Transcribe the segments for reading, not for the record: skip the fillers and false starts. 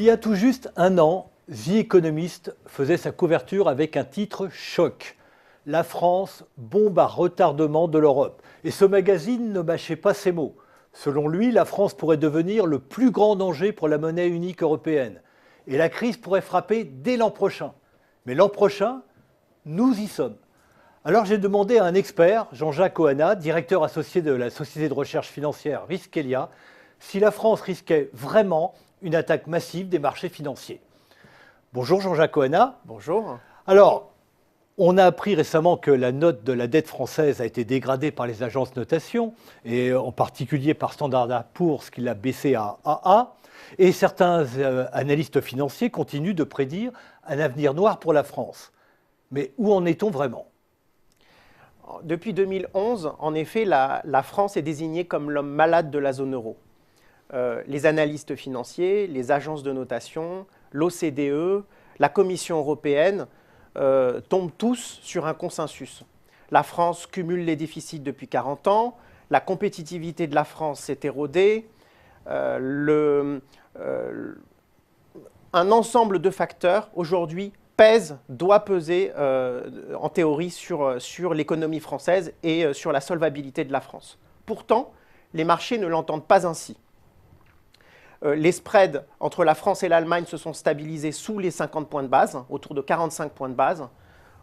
y a tout juste un an, The Economist faisait sa couverture avec un titre choc. La France, bombe à retardement de l'Europe. Et ce magazine ne mâchait pas ses mots. Selon lui, la France pourrait devenir le plus grand danger pour la monnaie unique européenne. Et la crise pourrait frapper dès l'an prochain. Mais l'an prochain, nous y sommes. Alors j'ai demandé à un expert, Jean-Jacques Oana, directeur associé de la société de recherche financière Riskelia, si la France risquait vraiment une attaque massive des marchés financiers. Bonjour Jean-Jacques Oana. Bonjour. Alors, on a appris récemment que la note de la dette française a été dégradée par les agences de notation, et en particulier par Standard & Poor's qui l'a baissée à AA. Et certains analystes financiers continuent de prédire un avenir noir pour la France. Mais où en est-on vraiment ? Depuis 2011, en effet, la France est désignée comme l'homme malade de la zone euro. Les analystes financiers, les agences de notation, l'OCDE, la Commission européenne tombent tous sur un consensus. La France cumule les déficits depuis 40 ans, la compétitivité de la France s'est érodée, un ensemble de facteurs aujourd'hui doit peser en théorie sur l'économie française et sur la solvabilité de la France. Pourtant, les marchés ne l'entendent pas ainsi. Les spreads entre la France et l'Allemagne se sont stabilisés sous les 50 points de base, autour de 45 points de base.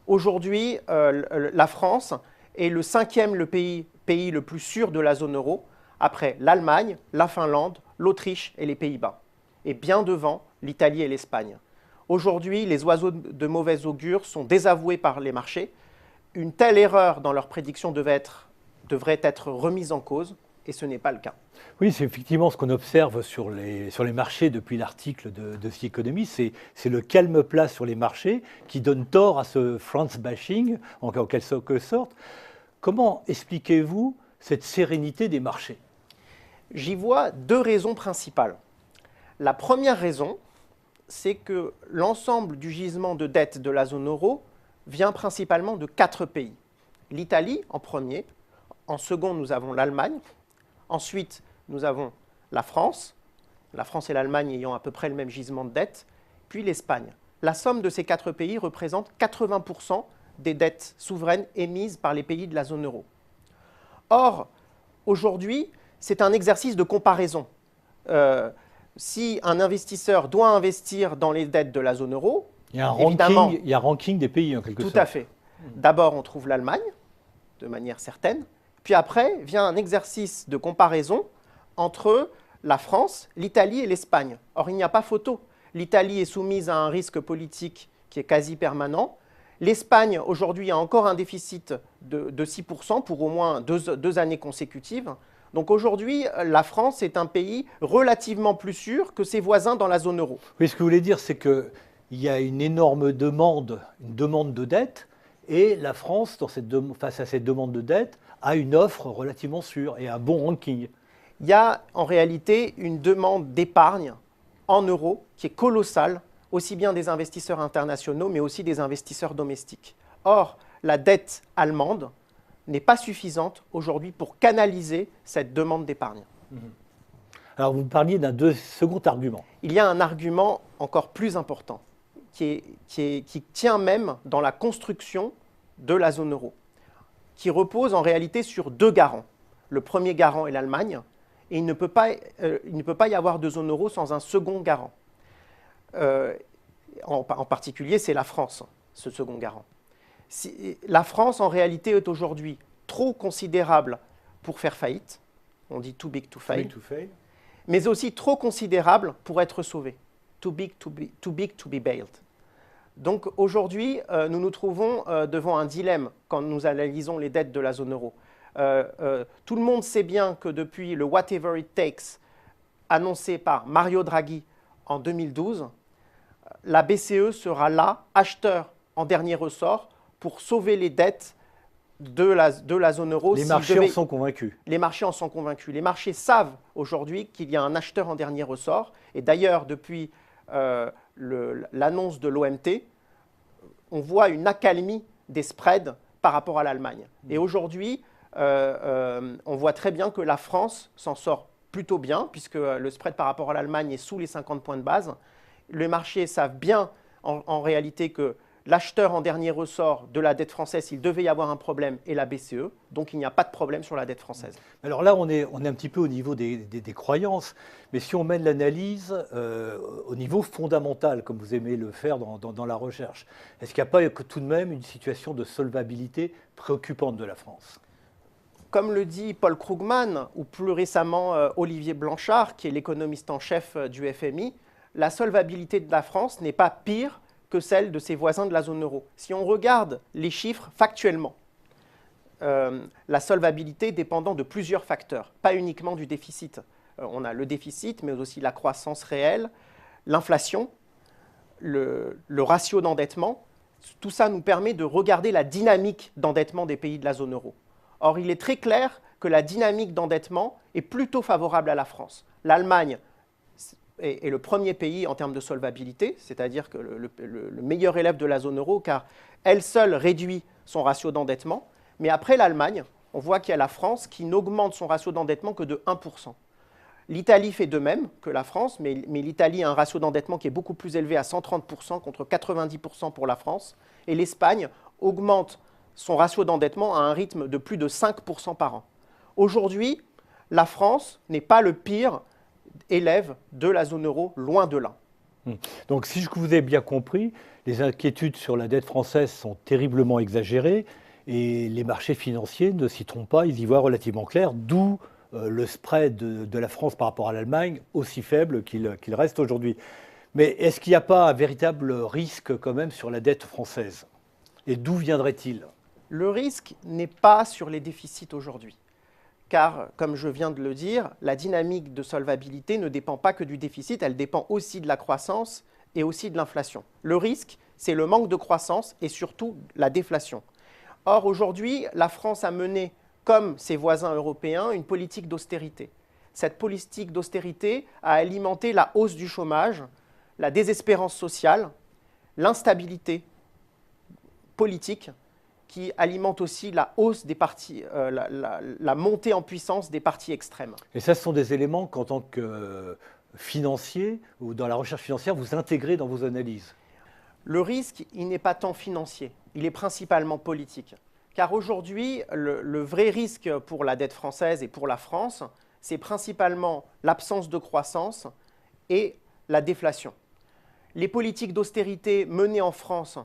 Aujourd'hui, la France est le cinquième pays le plus sûr de la zone euro, après l'Allemagne, la Finlande, l'Autriche et les Pays-Bas, et bien devant l'Italie et l'Espagne. Aujourd'hui, les oiseaux de mauvais augure sont désavoués par les marchés. Une telle erreur dans leur prédiction devrait être remise en cause, et ce n'est pas le cas. Oui, c'est effectivement ce qu'on observe sur les marchés depuis l'article de The Economist. C'est le calme plat sur les marchés qui donne tort à ce France bashing, en quelque sorte. Comment expliquez-vous cette sérénité des marchés ? J'y vois deux raisons principales. La première raison, c'est que l'ensemble du gisement de dette de la zone euro vient principalement de 4 pays. L'Italie en premier, en second nous avons l'Allemagne, ensuite nous avons la France et l'Allemagne ayant à peu près le même gisement de dette, puis l'Espagne. La somme de ces 4 pays représente 80% des dettes souveraines émises par les pays de la zone euro. Or, aujourd'hui, c'est un exercice de comparaison. Si un investisseur doit investir dans les dettes de la zone euro, il y a un ranking des pays en quelque sorte. Tout à fait. D'abord, on trouve l'Allemagne, de manière certaine. Puis après, vient un exercice de comparaison entre la France, l'Italie et l'Espagne. Or, il n'y a pas photo. L'Italie est soumise à un risque politique qui est quasi permanent. L'Espagne, aujourd'hui, a encore un déficit de 6% pour au moins deux années consécutives. Donc aujourd'hui, la France est un pays relativement plus sûr que ses voisins dans la zone euro. Oui, ce que vous voulez dire, c'est qu'il y a une énorme demande de dette, et la France, face à cette demande de dette, a une offre relativement sûre et un bon ranking. Il y a en réalité une demande d'épargne en euros qui est colossale, aussi bien des investisseurs internationaux, mais aussi des investisseurs domestiques. Or, la dette allemande n'est pas suffisante aujourd'hui pour canaliser cette demande d'épargne. Alors, vous parliez d'un second argument. Il y a un argument encore plus important qui tient même dans la construction de la zone euro, qui repose en réalité sur 2 garants. Le premier garant est l'Allemagne, et il ne peut pas y avoir de zone euro sans un second garant. En particulier, c'est la France, ce second garant. La France, en réalité, est aujourd'hui trop considérable pour faire faillite. On dit too big to fail. Mais aussi trop considérable pour être sauvée. Too big to be bailed. Donc aujourd'hui, nous nous trouvons devant un dilemme quand nous analysons les dettes de la zone euro. Tout le monde sait bien que depuis le Whatever It Takes annoncé par Mario Draghi en 2012, la BCE sera là, acheteur en dernier ressort, pour sauver les dettes de la zone euro. Les marchés en sont convaincus. Les marchés en sont convaincus. Les marchés savent aujourd'hui qu'il y a un acheteur en dernier ressort. Et d'ailleurs, depuis l'annonce de l'OMT, on voit une accalmie des spreads par rapport à l'Allemagne. Et aujourd'hui, on voit très bien que la France s'en sort plutôt bien, puisque le spread par rapport à l'Allemagne est sous les 50 points de base. Les marchés savent bien en réalité que l'acheteur en dernier ressort de la dette française, s'il devait y avoir un problème, est la BCE. Donc il n'y a pas de problème sur la dette française. Alors là, on est un petit peu au niveau des croyances, mais si on mène l'analyse au niveau fondamental, comme vous aimez le faire dans la recherche, est-ce qu'il n'y a pas tout de même une situation de solvabilité préoccupante de la France ? Comme le dit Paul Krugman, ou plus récemment Olivier Blanchard, qui est l'économiste en chef du FMI, la solvabilité de la France n'est pas pire que celle de ses voisins de la zone euro. Si on regarde les chiffres factuellement, la solvabilité dépendant de plusieurs facteurs, pas uniquement du déficit. On a le déficit, mais aussi la croissance réelle, l'inflation, le ratio d'endettement. Tout ça nous permet de regarder la dynamique d'endettement des pays de la zone euro. Or, il est très clair que la dynamique d'endettement est plutôt favorable à la France. L'Allemagne est le premier pays en termes de solvabilité, c'est-à-dire que le meilleur élève de la zone euro, car elle seule réduit son ratio d'endettement. Mais après l'Allemagne, on voit qu'il y a la France qui n'augmente son ratio d'endettement que de 1%. L'Italie fait de même que la France, mais l'Italie a un ratio d'endettement qui est beaucoup plus élevé à 130% contre 90% pour la France. Et l'Espagne augmente son ratio d'endettement à un rythme de plus de 5% par an. Aujourd'hui, la France n'est pas le pire élève de la zone euro, loin de là. Donc si je vous ai bien compris, les inquiétudes sur la dette française sont terriblement exagérées et les marchés financiers ne s'y trompent pas, ils y voient relativement clair, d'où le spread de la France par rapport à l'Allemagne aussi faible qu'il reste aujourd'hui. Mais est-ce qu'il n'y a pas un véritable risque quand même sur la dette française? Et d'où viendrait-il? Le risque n'est pas sur les déficits aujourd'hui. Car, comme je viens de le dire, la dynamique de solvabilité ne dépend pas que du déficit, elle dépend aussi de la croissance et aussi de l'inflation. Le risque, c'est le manque de croissance et surtout la déflation. Or, aujourd'hui, la France a mené, comme ses voisins européens, une politique d'austérité. Cette politique d'austérité a alimenté la hausse du chômage, la désespérance sociale, l'instabilité politique, qui alimente aussi la hausse des partis, la montée en puissance des partis extrêmes. Et ça, ce sont des éléments qu'en tant que financier ou dans la recherche financière, vous intégrez dans vos analyses. Le risque, il n'est pas tant financier, il est principalement politique. Car aujourd'hui, le vrai risque pour la dette française et pour la France, c'est principalement l'absence de croissance et la déflation. Les politiques d'austérité menées en France,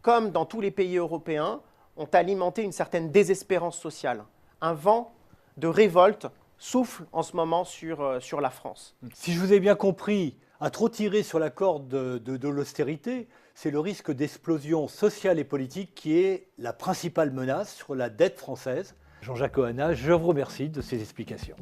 comme dans tous les pays européens, ont alimenté une certaine désespérance sociale. Un vent de révolte souffle en ce moment sur la France. Si je vous ai bien compris, à trop tirer sur la corde de l'austérité, c'est le risque d'explosion sociale et politique qui est la principale menace sur la dette française. Jean-Jacques Oana, je vous remercie de ces explications.